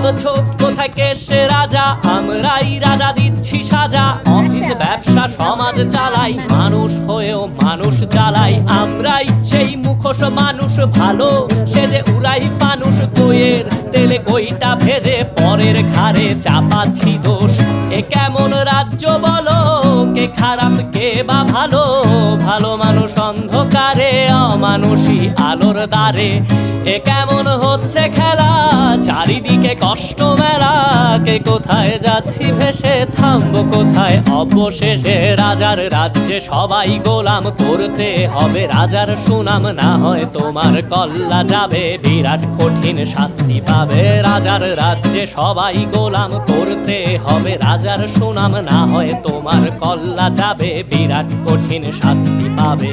ভাবছো কোথায় কে সে রাজা? আমরাই রাজা দিচ্ছি সাজা। অফিস ব্যবসা সমাজ চালাই, মানুষ হয়েও মানুষ জ্বালাই। আমরাই সেই মুখোশ মানুষ ভালো, সে যে উড়াই ফানুষ। কইয়ের তেলে কইটা ভেজে পরের ঘাড়ে চাপাচ্ছি দোষ। এ কেমন রাজ্য বলো, কে খারাপ কে বা ভালো? ভালো মানুষ অন্ধকারে, অমানুষী আলোর দ্বারে। এ কেমন হচ্ছে খেলা, চারিদিকে কষ্ট মেলা। কে কোথায় যাচ্ছি ভেসে, থামবো কোথায় অবশেষে? রাজার রাজ্যে সবাই গোলাম, করতে হবে রাজার সুনাম। না হয় তোমার কল্লা যাবে, বিরাট কঠিন শাস্তি পাবে। রাজার রাজ্যে সবাই গোলাম, করতে হবে রাজার সুনাম। না হয় তোমার কল্লা যাবে, বিরাট কঠিন শাস্তি পাবে।